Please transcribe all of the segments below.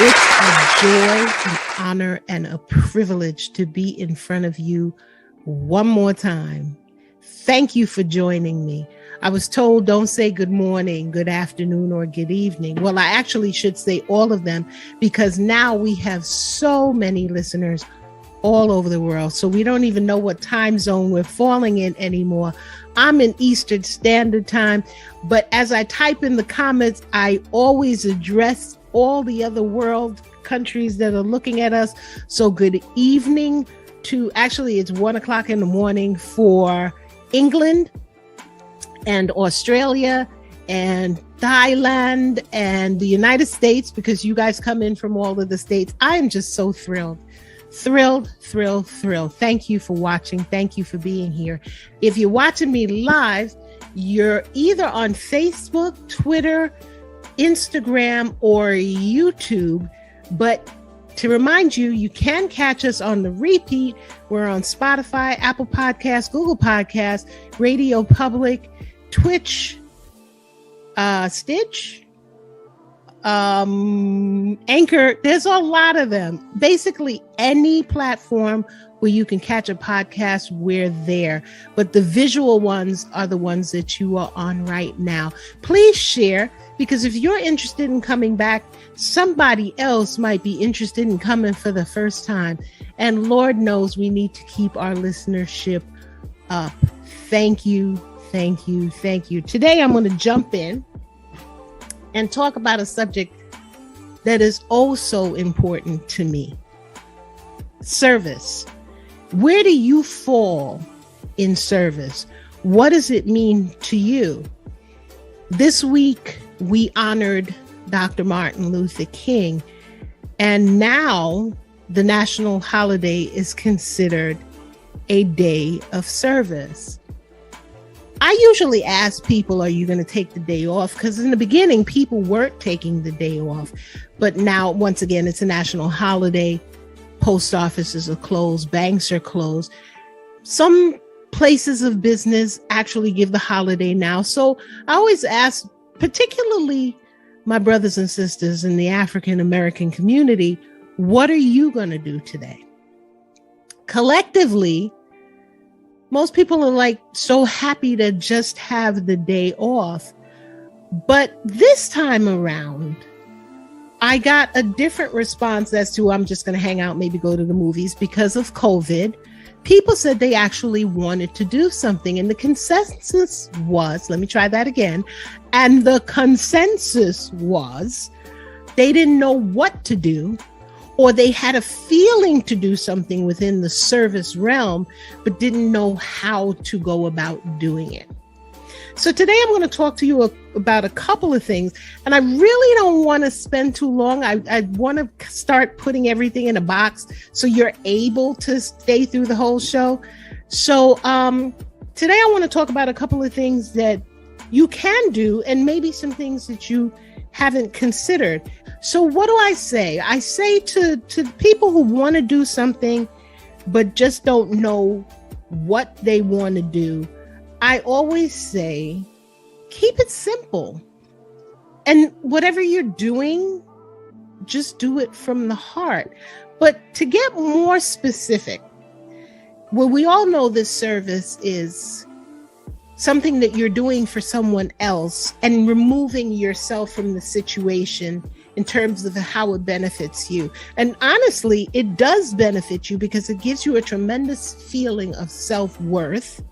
It's a joy, an honor, and a privilege to be in front of you one more time. Thank you for joining me. I was told don't say good morning, good afternoon, or good evening. Well, I actually should say all of them because now we have so many listeners all over the world. So we don't even know what time zone we're falling in anymore. I'm in Eastern Standard Time, but as I type in the comments, I always address all the other world countries that are looking at us. So good evening to, actually it's 1:00 in the morning for England and Australia and Thailand and the United States, because you guys come in from all of the states. I am just so thrilled. Thrilled. Thank you for watching. Thank you for being here. If you're watching me live, you're either on Facebook, Twitter, Instagram, or YouTube. But to remind you, you can catch us on the repeat. We're on Spotify, Apple Podcasts, Google Podcasts, Radio Public, Twitch, Stitch, Anchor. There's a lot of them. Basically, any platform where you can catch a podcast, we're there. But the visual ones are the ones that you are on right now. Please share, because if you're interested in coming back, somebody else might be interested in coming for the first time. And Lord knows we need to keep our listenership up. Thank you. Today, I'm going to jump in and talk about a subject that is oh so important to me. Service. Where do you fall in service? What does it mean to you? This week, we honored Dr. Martin Luther King, and now the national holiday is considered a day of service. I usually ask people, are you going to take the day off? Because in the beginning, people weren't taking the day off. But now, once again, it's a national holiday. Post offices are closed. Banks are closed. Some places of business actually give the holiday now. So I always ask, particularly my brothers and sisters in the African American community, what are you going to do today? Collectively, most people are like so happy to just have the day off. But this time around, I got a different response as to I'm just going to hang out, maybe go to the movies because of COVID. People said they actually wanted to do something. And the consensus was, let me try that again. And the consensus was they didn't know what to do, or they had a feeling to do something within the service realm, but didn't know how to go about doing it. So today I'm going to talk to you about a couple of things, and I really don't want to spend too long. I want to start putting everything in a box so you're able to stay through the whole show. So today I want to talk about a couple of things that you can do and maybe some things that you haven't considered. So what do I say? I say to people who want to do something but just don't know what they want to do, I always say, keep it simple. And whatever you're doing, just do it from the heart. But to get more specific, well, we all know this service is something that you're doing for someone else and removing yourself from the situation in terms of how it benefits you. And honestly, it does benefit you because it gives you a tremendous feeling of self-worth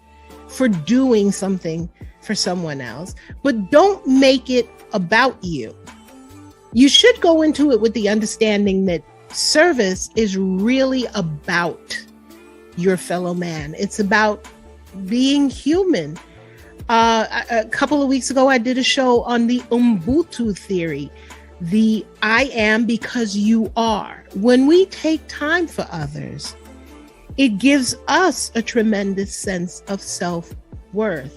for doing something for someone else. But don't make it about you. You should go into it with the understanding that service is really about your fellow man. It's about being human. A couple of weeks ago, I did a show on the Ubuntu theory, the I am because you are. When we take time for others, it gives us a tremendous sense of self-worth.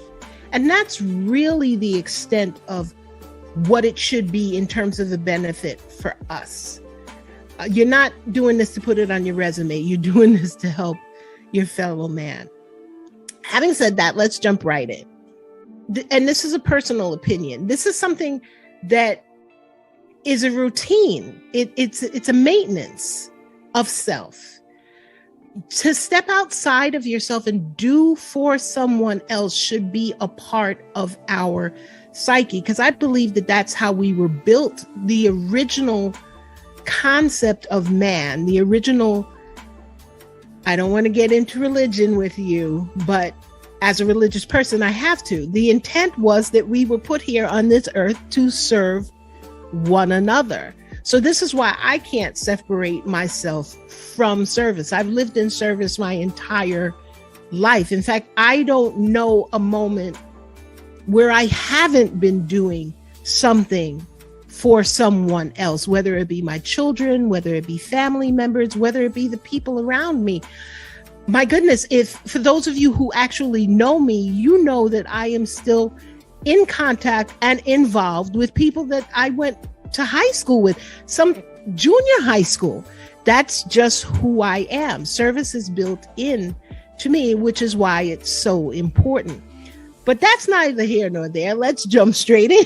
And that's really the extent of what it should be in terms of the benefit for us. You're not doing this to put it on your resume. You're doing this to help your fellow man. Having said that, let's jump right in. And this is a personal opinion. This is something that is a routine. It's a maintenance of self. To step outside of yourself and do for someone else should be a part of our psyche, because I believe that that's how we were built. The original concept of man, the original, I don't want to get into religion with you, but as a religious person, I have to. The intent was that we were put here on this earth to serve one another. So this is why I can't separate myself from service. I've lived in service my entire life. In fact, I don't know a moment where I haven't been doing something for someone else, whether it be my children, whether it be family members, whether it be the people around me. My goodness, if for those of you who actually know me, you know that I am still in contact and involved with people that I went to high school with, some junior high school. That's just who I am. Service is built in to me, which is why it's so important. But that's neither here nor there. Let's jump straight in.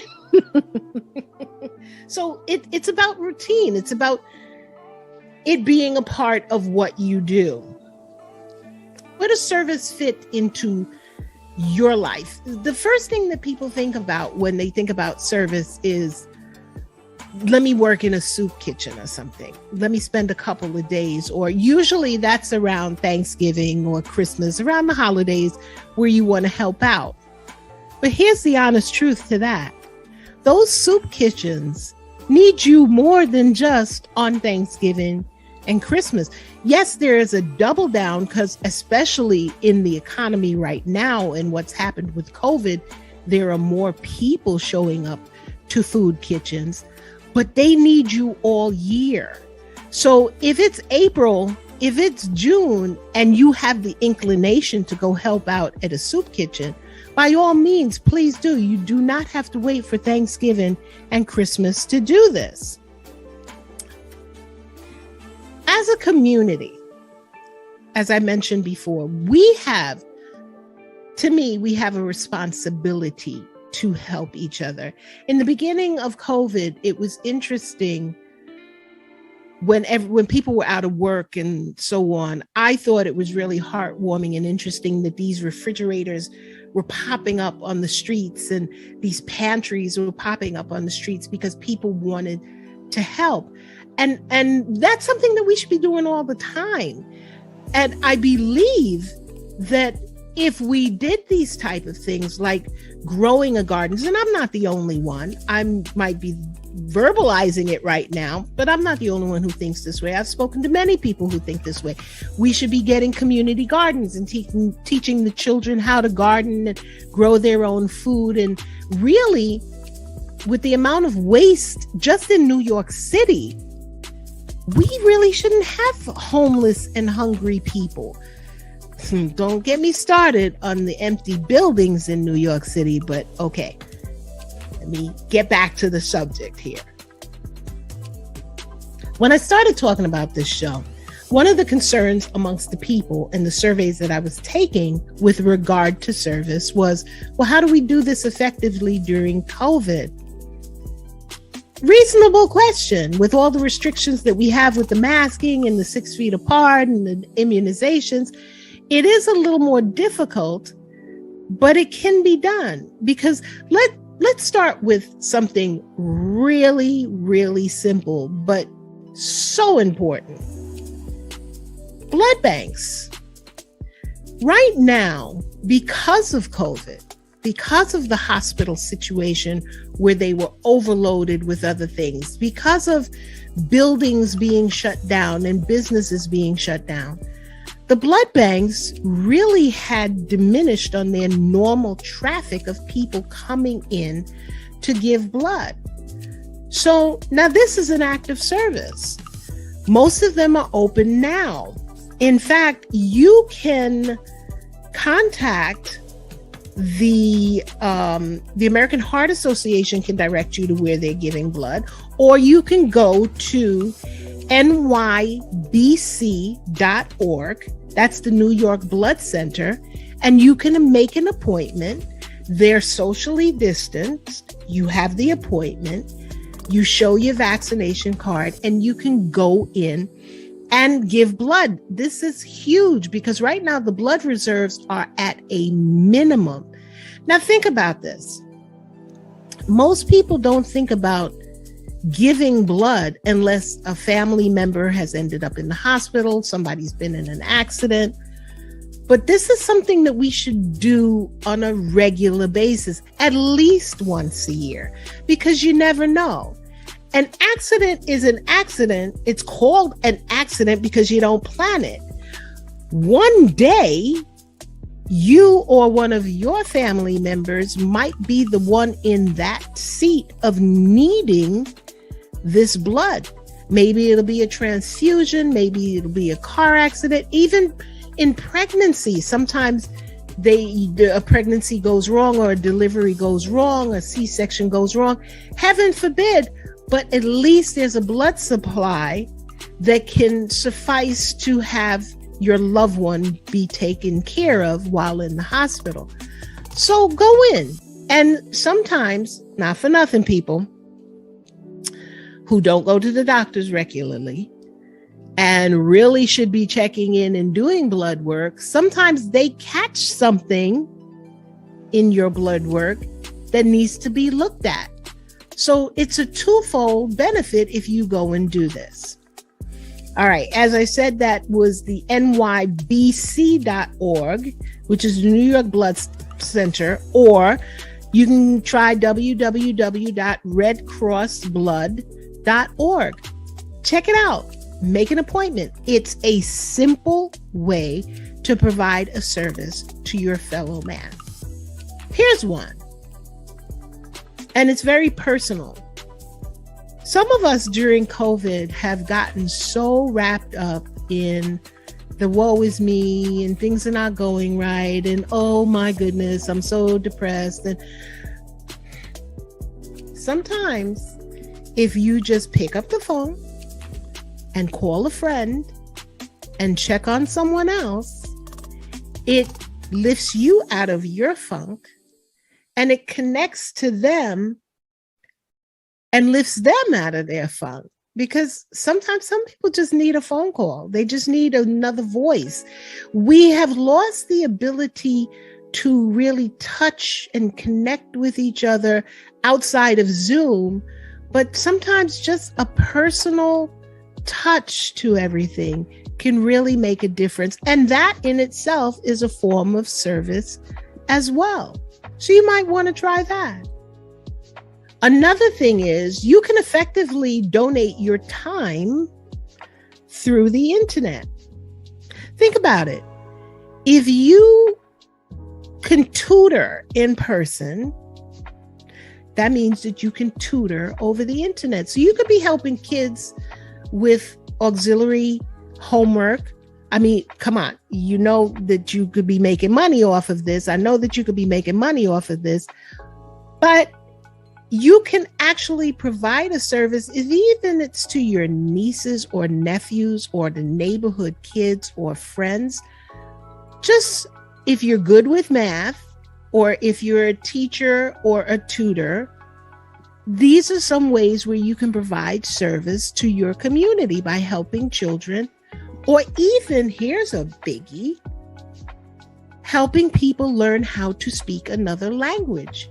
So it's about routine. It's about it being a part of what you do. Where does service fit into your life? The first thing that people think about when they think about service is, let me work in a soup kitchen or something. Let me spend a couple of days, or usually that's around Thanksgiving or Christmas, around the holidays where you want to help out. But here's the honest truth to that. Those soup kitchens need you more than just on Thanksgiving and Christmas. Yes, there is a double down, because especially in the economy right now and what's happened with COVID, there are more people showing up to food kitchens, but they need you all year. So if it's April, if it's June, and you have the inclination to go help out at a soup kitchen, by all means, please do. You do not have to wait for Thanksgiving and Christmas to do this. As a community, as I mentioned before, we have a responsibility to help each other. In the beginning of COVID, it was interesting when people were out of work and so on. I thought it was really heartwarming and interesting that these refrigerators were popping up on the streets and these pantries were popping up on the streets because people wanted to help. And that's something that we should be doing all the time. And I believe that if we did these type of things like growing a garden, and I'm not the only one, I might be verbalizing it right now, but I'm not the only one who thinks this way. I've spoken to many people who think this way. We should be getting community gardens and teaching the children how to garden and grow their own food. And really, with the amount of waste just in New York City, we really shouldn't have homeless and hungry people. Don't get me started on the empty buildings in New York City, but okay. Let me get back to the subject here. When I started talking about this show, one of the concerns amongst the people in the surveys that I was taking with regard to service was, well, how do we do this effectively during COVID? Reasonable question. With all the restrictions that we have with the masking and the 6 feet apart and the immunizations, it is a little more difficult, but it can be done. Because let's start with something really, really simple, but so important. Blood banks. Right now, because of COVID, because of the hospital situation where they were overloaded with other things, because of buildings being shut down and businesses being shut down, the blood banks really had diminished on their normal traffic of people coming in to give blood. So now this is an act of service. Most of them are open now. In fact, you can contact the American Heart Association can direct you to where they're giving blood, or you can go to nybc.org. That's the New York Blood Center, and you can make an appointment. They're socially distanced. You have the appointment. You show your vaccination card and you can go in and give blood. This is huge because right now the blood reserves are at a minimum. Now think about this. Most people don't think about giving blood unless a family member has ended up in the hospital, somebody's been in an accident. But this is something that we should do on a regular basis, at least once a year, because you never know. An accident is an accident. It's called an accident because you don't plan it. One day, you or one of your family members might be the one in that seat of needing this blood. Maybe it'll be a transfusion, maybe it'll be a car accident, even in pregnancy. Sometimes a pregnancy goes wrong or a delivery goes wrong, a C-section goes wrong. Heaven forbid, but at least there's a blood supply that can suffice to have your loved one be taken care of while in the hospital. So go in. And sometimes, not for nothing, people who don't go to the doctors regularly and really should be checking in and doing blood work, sometimes they catch something in your blood work that needs to be looked at. So it's a twofold benefit if you go and do this. All right, as I said, that was the nybc.org, which is the New York Blood Center, or you can try www.redcrossblood.org. Check it out. Make an appointment. It's a simple way to provide a service to your fellow man. Here's one, and it's very personal. Some of us during COVID have gotten so wrapped up in the woe is me and things are not going right. And oh my goodness, I'm so depressed. And sometimes if you just pick up the phone and call a friend and check on someone else, it lifts you out of your funk and it connects to them and lifts them out of their funk. Because sometimes some people just need a phone call. They just need another voice. We have lost the ability to really touch and connect with each other outside of Zoom, but sometimes just a personal touch to everything can really make a difference. And that in itself is a form of service as well. So you might want to try that. Another thing is you can effectively donate your time through the internet. Think about it. If you can tutor in person, that means that you can tutor over the internet. So you could be helping kids with auxiliary homework. I mean, come on, you know that you could be making money off of this. I know that you could be making money off of this, but you can actually provide a service, if even it's to your nieces or nephews or the neighborhood kids or friends. Just if you're good with math, or if you're a teacher or a tutor, these are some ways where you can provide service to your community by helping children, or even, here's a biggie, helping people learn how to speak another language.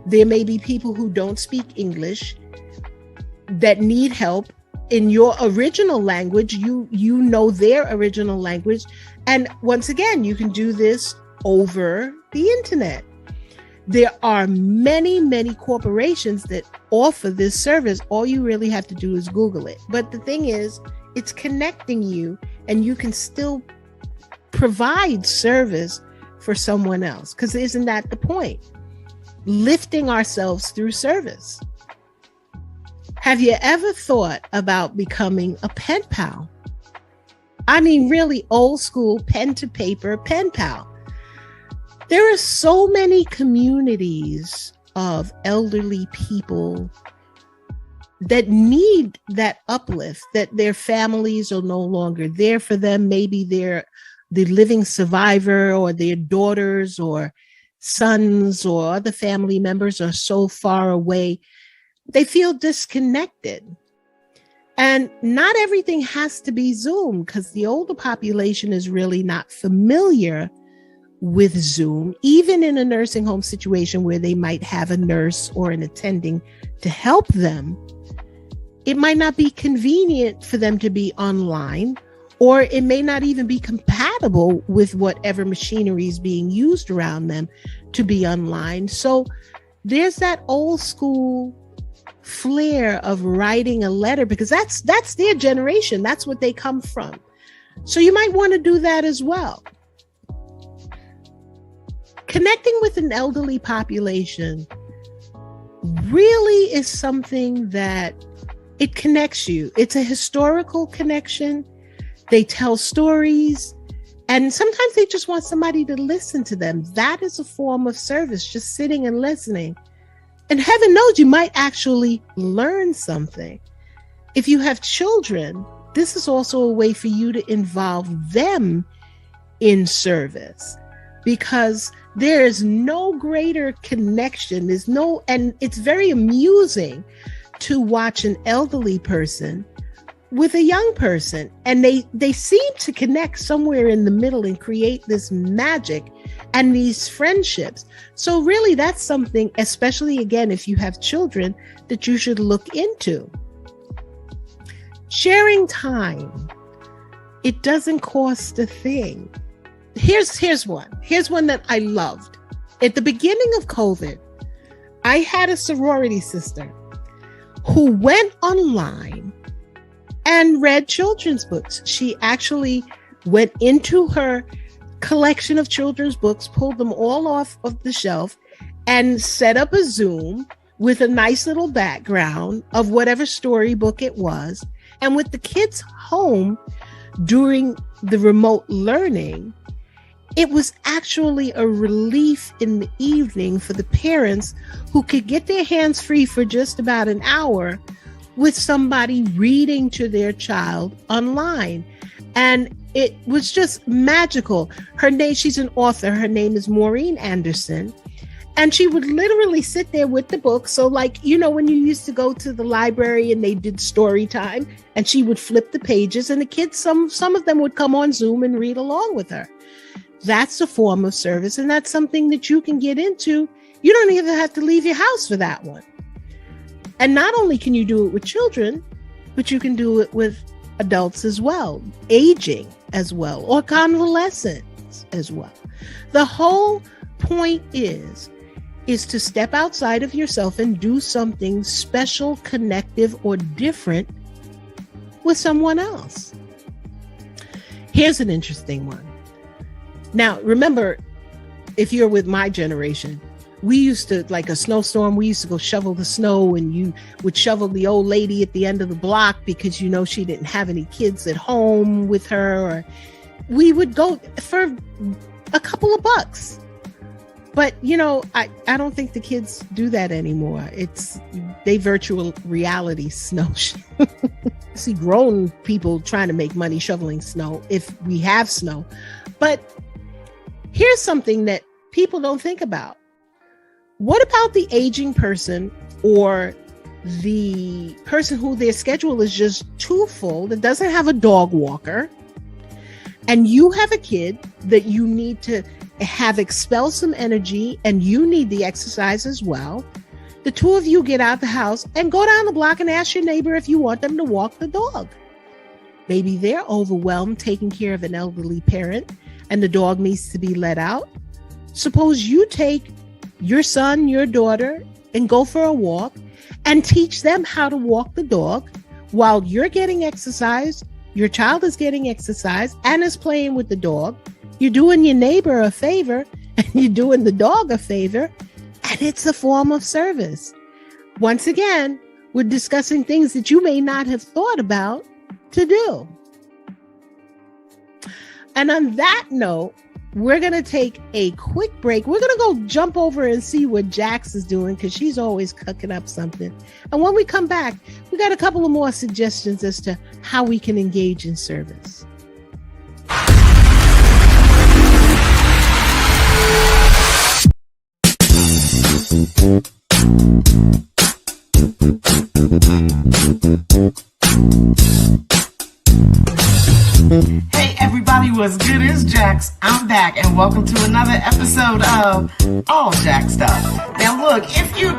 There may be people who don't speak English that need help in your original language. You know their original language. And once again, you can do this over the internet. There are many, many corporations that offer this service. All you really have to do is Google it. But the thing is, it's connecting you and you can still provide service for someone else. Because isn't that the point? Lifting ourselves through service. Have you ever thought about becoming a pen pal? I mean, really old school pen to paper pen pal. There are so many communities of elderly people that need that uplift, that their families are no longer there for them. Maybe they're the living survivor, or their daughters or sons or other family members are so far away. They feel disconnected. And not everything has to be Zoom, because the older population is really not familiar with Zoom, even in a nursing home situation where they might have a nurse or an attending to help them. It might not be convenient for them to be online, or it may not even be compatible with whatever machinery is being used around them to be online. So there's that old school flair of writing a letter, because that's their generation. That's what they come from. So you might want to do that as well. Connecting with an elderly population really is something that it connects you. It's a historical connection. They tell stories, and sometimes they just want somebody to listen to them. That is a form of service, just sitting and listening. And heaven knows you might actually learn something. If you have children, this is also a way for you to involve them in service, because there is no greater connection. And it's very amusing to watch an elderly person with a young person, and they seem to connect somewhere in the middle and create this magic and these friendships. So really, that's something, especially again, if you have children, that you should look into. Sharing time. It doesn't cost a thing. Here's one that I loved. At the beginning of COVID, I had a sorority sister who went online and read children's books. She actually went into her collection of children's books, pulled them all off of the shelf, and set up a Zoom with a nice little background of whatever storybook it was. And with the kids home during the remote learning, it was actually a relief in the evening for the parents who could get their hands free for just about an hour with somebody reading to their child online. And it was just magical. She's an author. Her name is Maureen Anderson. And she would literally sit there with the book. So like, when you used to go to the library and they did story time, and she would flip the pages, and the kids, some of them would come on Zoom and read along with her. That's a form of service. And that's something that you can get into. You don't even have to leave your house for that one. And not only can you do it with children, but you can do it with adults as well, aging as well, or convalescents as well. The whole point is to step outside of yourself and do something special, connective, or different with someone else. Here's an interesting one. Now, remember, if you're with my generation, we used to, like a snowstorm, we used to go shovel the snow, and you would shovel the old lady at the end of the block because, she didn't have any kids at home with her. Or we would go for a couple of bucks. But, I don't think the kids do that anymore. They virtual reality snow. See grown people trying to make money shoveling snow if we have snow. But here's something that people don't think about. What about the aging person, or the person who their schedule is just too full, that doesn't have a dog walker, and you have a kid that you need to have expel some energy, and you need the exercise as well? The two of you get out the house and go down the block and ask your neighbor if you want them to walk the dog. Maybe they're overwhelmed taking care of an elderly parent and the dog needs to be let out. Suppose you take your son, your daughter, and go for a walk and teach them how to walk the dog while you're getting exercise. Your child is getting exercise and is playing with the dog. You're doing your neighbor a favor and you're doing the dog a favor, and it's a form of service. Once again, we're discussing things that you may not have thought about to do. And on that note, we're going to take a quick break. We're going to go jump over and see what Jax is doing, because she's always cooking up something. And when we come back, we got a couple of more suggestions as to how we can engage in service. Hey everybody, what's good? It's Jax. I'm back and welcome to another episode of All Jax Stuff. Now look, if you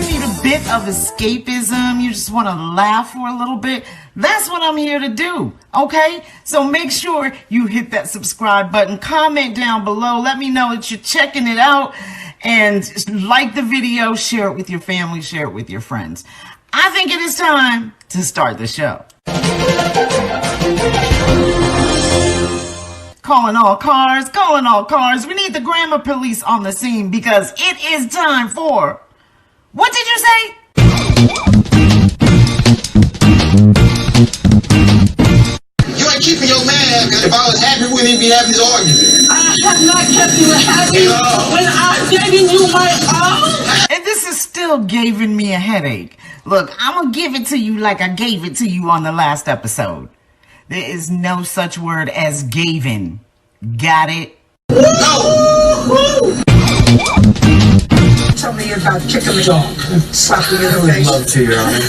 need a bit of escapism, you just want to laugh for a little bit, that's what I'm here to do, okay? So make sure you hit that subscribe button, comment down below, let me know that you're checking it out, and like the video, share it with your family, share it with your friends. I think it is time to start the show. Calling all cars, calling all cars. We need the grammar police on the scene because it is time for... What did you say? You ain't keeping your man, because if I was happy with him, we'd be having this argument. I have not kept you happy when I'm giving you my all. And this is still giving me a headache. Look, I'm going to give it to you like I gave it to you on the last episode. There is no such word as gavin. Got it? No! Tell me about kicking the dog. Slapping you in the I would face. love to, Your Honor.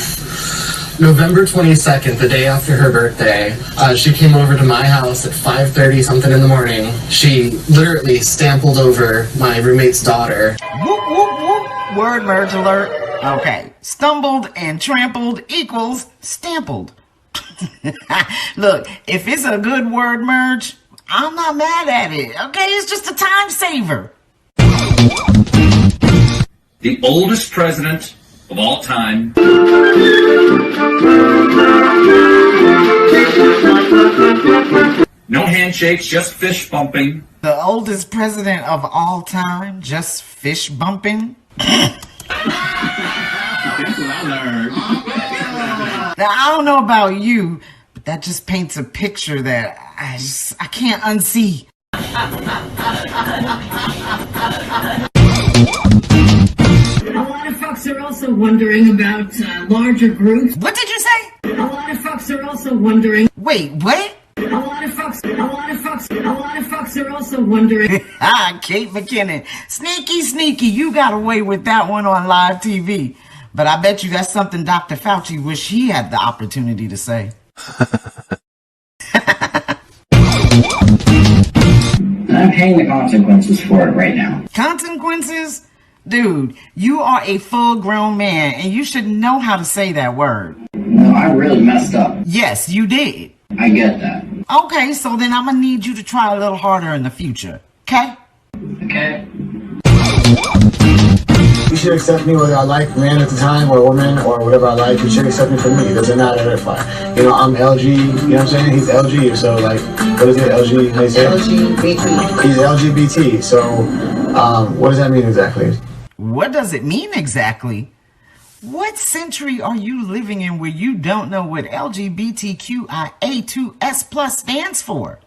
November 22nd, the day after her birthday, she came over to my house at 5:30 something in the morning. She literally stampled over my roommate's daughter. Whoop, whoop, whoop. Word merge alert. Okay. Stumbled and trampled equals stampled. Look, if it's a good word merge, I'm not mad at it. Okay, it's just a time saver. The oldest president of all time. No handshakes, just fist bumping. The oldest president of all time, just fish bumping. Now, I don't know about you, but that just paints a picture that I can't unsee. A lot of fucks are also wondering about larger groups. What did you say? A lot of fucks are also wondering. Wait, what? A lot of fucks are also wondering. Kate McKinnon. Sneaky, sneaky. You got away with that one on live TV. But I bet you that's something Dr. Fauci wish he had the opportunity to say. I'm paying the consequences for it right now. Consequences? Dude, you are a full-grown man, and you should know how to say that word. No, I really messed up. Yes, you did. I get that. Okay, so then I'm gonna need you to try a little harder in the future. Okay? Okay? You should accept me whether I like man at the time or woman or whatever I like. You should accept me for me. It doesn't matter if I'm LG, you know what I'm saying? He's LG, so like, what is it, LG, how you say it? LGBT. He's LGBT, so what does that mean exactly? What does it mean exactly? What century are you living in where you don't know what LGBTQIA2S+ stands for?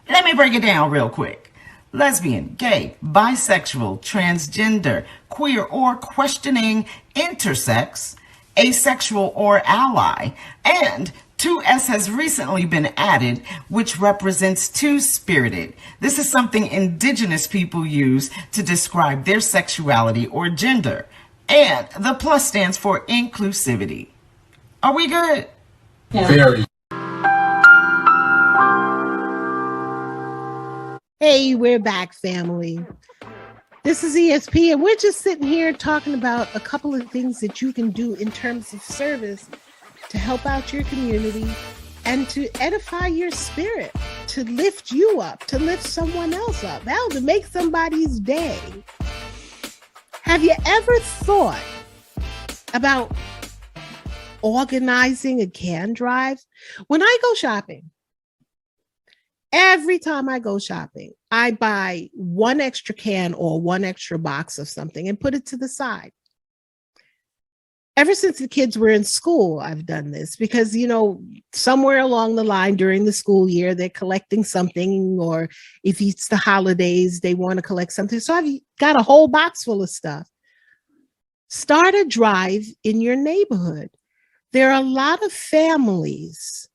Let me break it down real quick. Lesbian, gay, bisexual, transgender, queer or questioning, intersex, asexual or ally, and 2S has recently been added, which represents two-spirited. This is something indigenous people use to describe their sexuality or gender. And the plus stands for inclusivity. Are we good? Very. Hey, we're back, family. This is ESP, and we're just sitting here talking about a couple of things that you can do in terms of service to help out your community and to edify your spirit, to lift you up, to lift someone else up, hell, to make somebody's day. Have you ever thought about organizing a can drive? When I go shopping, every time I go shopping, I buy one extra can or one extra box of something and put it to the side. Ever since the kids were in school, I've done this because, somewhere along the line during the school year, they're collecting something, or if it's the holidays, they want to collect something. So I've got a whole box full of stuff. Start a drive in your neighborhood. There are a lot of families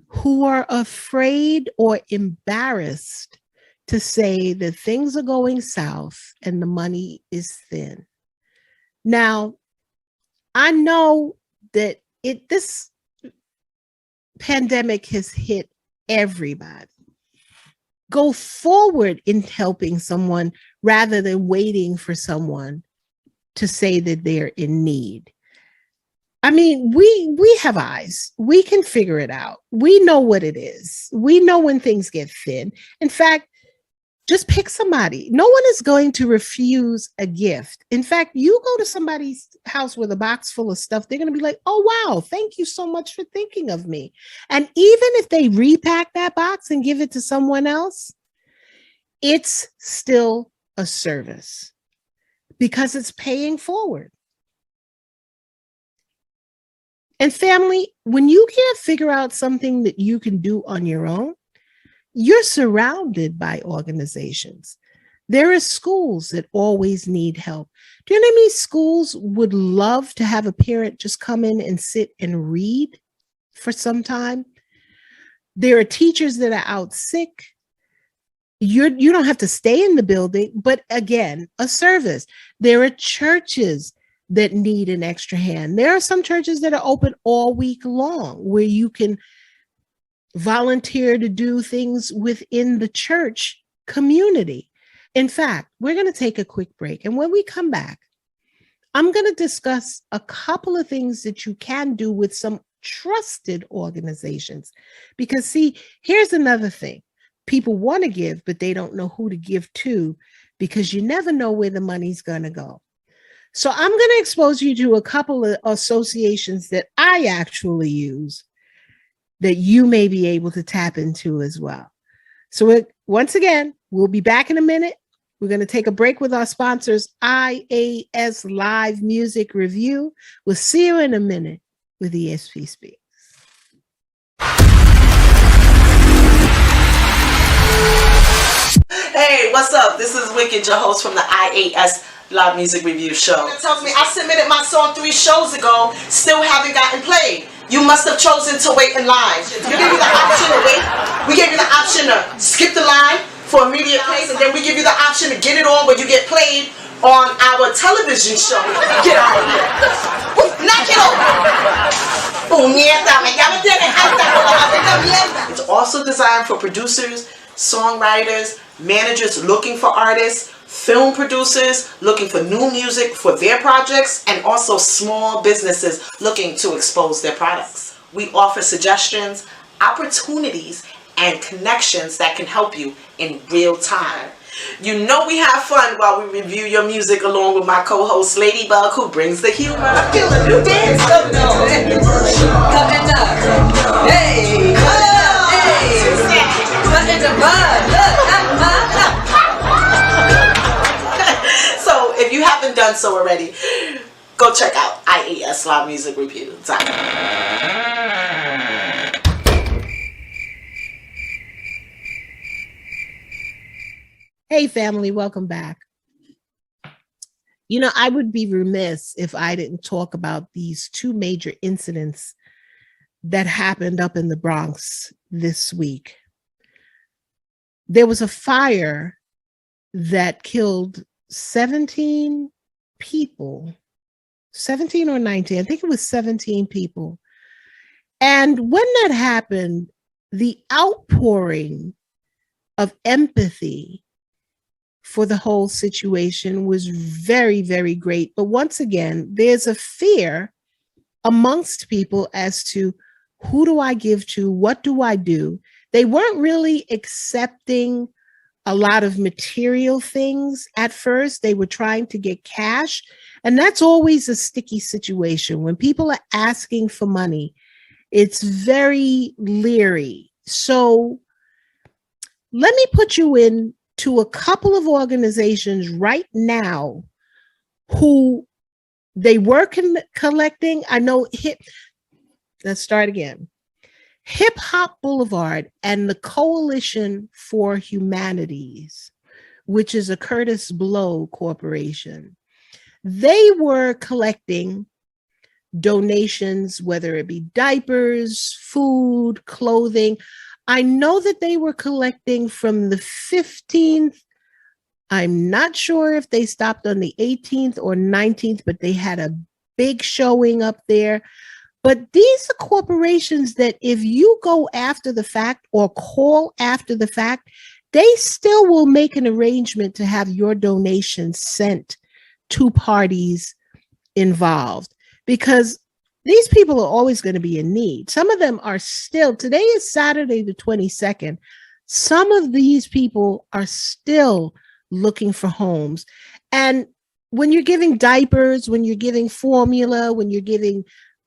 who are afraid or embarrassed to say that things are going south and the money is thin. Now, I know that this pandemic has hit everybody. Go forward in helping someone rather than waiting for someone to say that they're in need. I mean, we have eyes. We can figure it out. We know what it is. We know when things get thin. In fact, just pick somebody. No one is going to refuse a gift. In fact, you go to somebody's house with a box full of stuff, they're going to be like, oh, wow, thank you so much for thinking of me. And even if they repack that box and give it to someone else, it's still a service because it's paying forward. And family, when you can't figure out something that you can do on your own, you're surrounded by organizations. There are schools that always need help. Do you know how many schools would love to have a parent just come in and sit and read for some time? There are teachers that are out sick. You don't have to stay in the building, but again, a service. There are churches that need an extra hand. There are some churches that are open all week long where you can volunteer to do things within the church community. In fact, we're going to take a quick break. And when we come back, I'm going to discuss a couple of things that you can do with some trusted organizations. Because see, here's another thing. People want to give, but they don't know who to give to because you never know where the money's going to go. So I'm going to expose you to a couple of associations that I actually use that you may be able to tap into as well. So once again, we'll be back in a minute. We're going to take a break with our sponsors, IAS Live Music Review. We'll see you in a minute with ESP Speaks. Hey, what's up? This is Wicked, your host from the IAS Live Music Review Show. It tells me I submitted my song 3 shows ago, still haven't gotten played. You must have chosen to wait in line. We gave you the option to wait. We gave you the option to skip the line for immediate plays, and then we give you the option to get it on where you get played on our television show. Get out of here. Knock it over. It's also designed for producers, songwriters, managers looking for artists, film producers looking for new music for their projects, and also small businesses looking to expose their products. We offer suggestions, opportunities, and connections that can help you in real time. You know we have fun while we review your music along with my co-host Ladybug, who brings the humor. I feel a new dance coming up. Coming up. Hey. Cutting the bud. So if you haven't done so already, go check out IAS Live Music Review. Hey family, welcome back. You know, I would be remiss if I didn't talk about these 2 major incidents that happened up in the Bronx this week. There was a fire that killed 17 people, 17 or 19, I think it was 17 people. And when that happened, the outpouring of empathy for the whole situation was very, very great. But once again, there's a fear amongst people as to who do I give to? What do I do? They weren't really accepting a lot of material things at first. They were trying to get cash. And that's always a sticky situation. When people are asking for money, it's very leery. So let me put you in to a couple of organizations right now who they were collecting. I know let's start again. Hip Hop Boulevard and the Coalition for Humanities, which is a Curtis Blow corporation. They were collecting donations, whether it be diapers, food, clothing. I know that they were collecting from the 15th. I'm not sure if they stopped on the 18th or 19th, but they had a big showing up there. But these are corporations that if you go after the fact or call after the fact, they still will make an arrangement to have your donation sent to parties involved, because these people are always going to be in need. Some of them are still, today is Saturday the 22nd. Some of these people are still looking for homes. And when you're giving diapers, when you're giving formula, when you're giving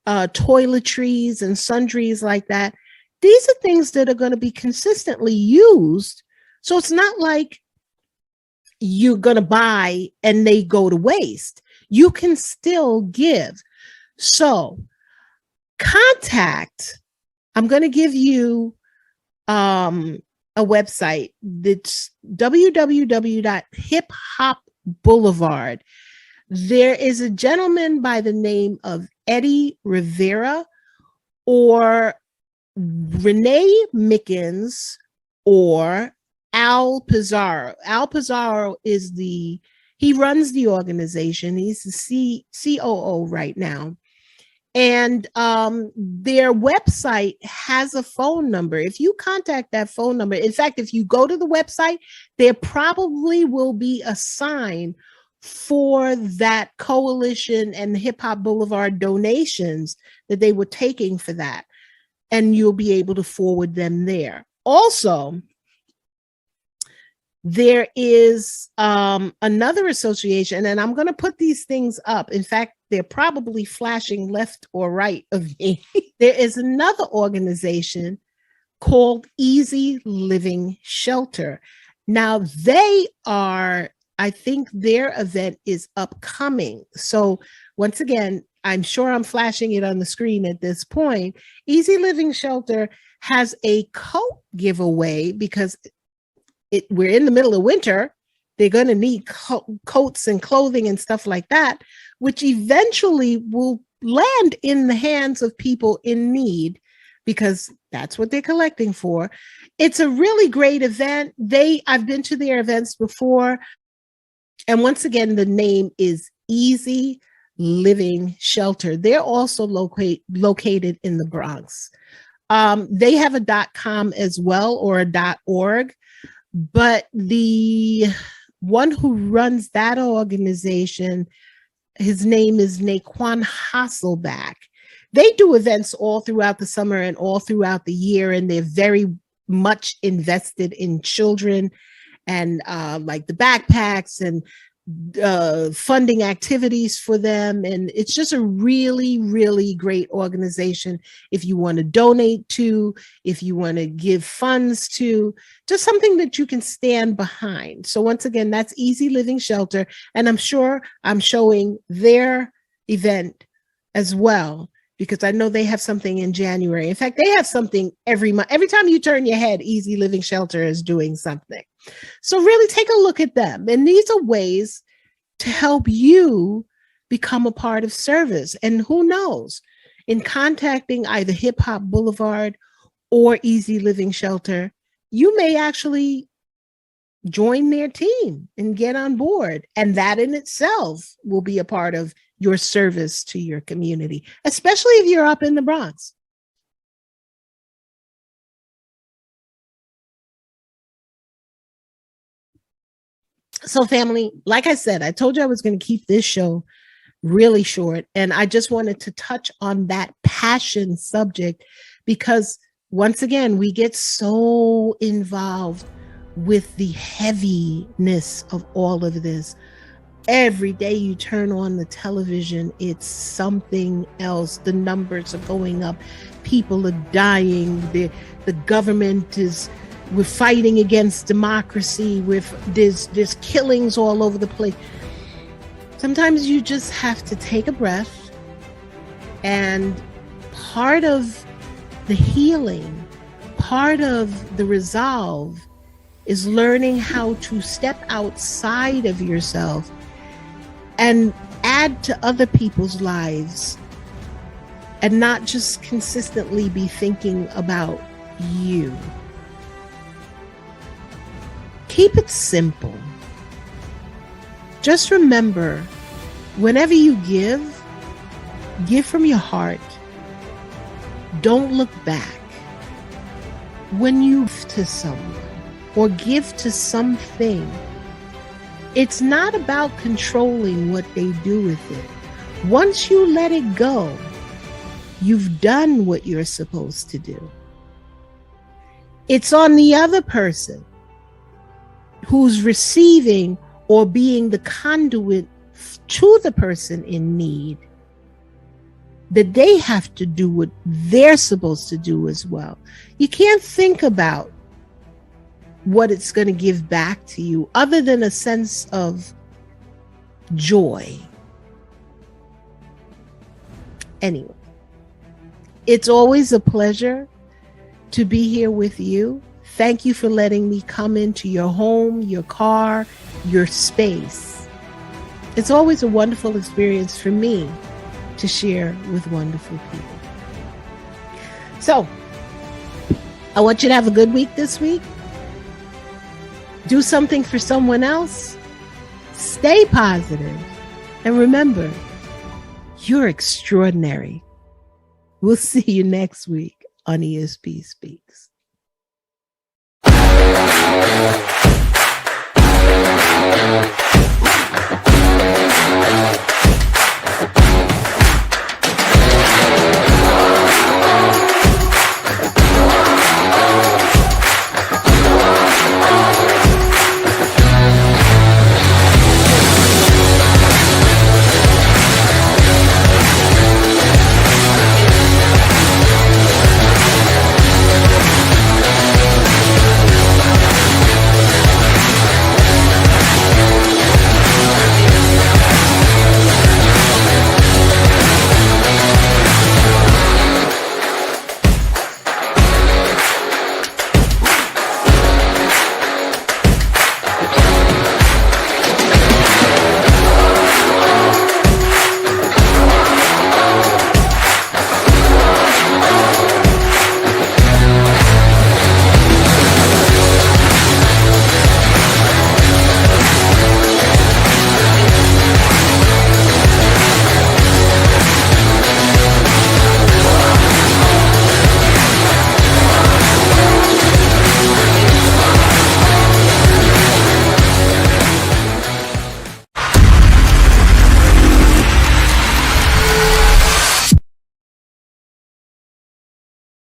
toiletries and sundries like that, these are things that are going to be consistently used. So it's not like you're going to buy and they go to waste. You can still give. So contact, I'm going to give you a website that's www.hiphopboulevard. There is a gentleman by the name of Eddie Rivera or Renee Mickens or Al Pizarro. Al Pizarro is he runs the organization. He's the COO right now. And their website has a phone number. If you contact that phone number, in fact, if you go to the website, there probably will be a sign for that coalition and Hip Hop Boulevard donations that they were taking for that. And you'll be able to forward them there. Also, there is another association, and I'm going to put these things up. In fact, they're probably flashing left or right of me. There is another organization called Easy Living Shelter. Now, they are, I think their event is upcoming. So once again, I'm sure I'm flashing it on the screen at this point. Easy Living Shelter has a coat giveaway because we're in the middle of winter. They're going to need coats and clothing and stuff like that, which eventually will land in the hands of people in need because that's what they're collecting for. It's a really great event. I've been to their events before. And once again, the name is Easy Living Shelter. They're also located in the Bronx. They have a .com as well, or a .org. But the one who runs that organization, his name is Naquan Hasselback. They do events all throughout the summer and all throughout the year, and they're very much invested in children and like the backpacks and funding activities for them. And it's just a really, really great organization if you want to donate to, if you want to give funds to, just something that you can stand behind. So once again, that's Easy Living Shelter. And I'm sure I'm showing their event as well, because I know they have something in January. In fact, they have something every month. Every time you turn your head, Easy Living Shelter is doing something. So really take a look at them. And these are ways to help you become a part of service. And who knows, in contacting either Hip Hop Boulevard or Easy Living Shelter, you may actually join their team and get on board. And that in itself will be a part of your service to your community, especially if you're up in the Bronx. So family, like I said, I told you I was going to keep this show really short. And I just wanted to touch on that passion subject because once again, we get so involved with the heaviness of all of this. Every day you turn on the television, it's something else. The numbers are going up. People are dying. The government we're fighting against democracy. There's killings all over the place. Sometimes you just have to take a breath, and part of the healing, part of the resolve is learning how to step outside of yourself and add to other people's lives and not just consistently be thinking about you. Keep it simple. Just remember, whenever you give, Give from your heart. Don't look back. When you give to someone or give to something, it's not about controlling what they do with it. Once you let it go, you've done what you're supposed to do. It's on the other person who's receiving or being the conduit to the person in need that they have to do what they're supposed to do as well. You can't think about what it's going to give back to you other than a sense of joy. Anyway, it's always a pleasure to be here with you. Thank you for letting me come into your home, your car, your space. It's always a wonderful experience for me to share with wonderful people. So, I want you to have a good week this week. Do something for someone else. Stay positive. And remember, you're extraordinary. We'll see you next week on ESP Speaks.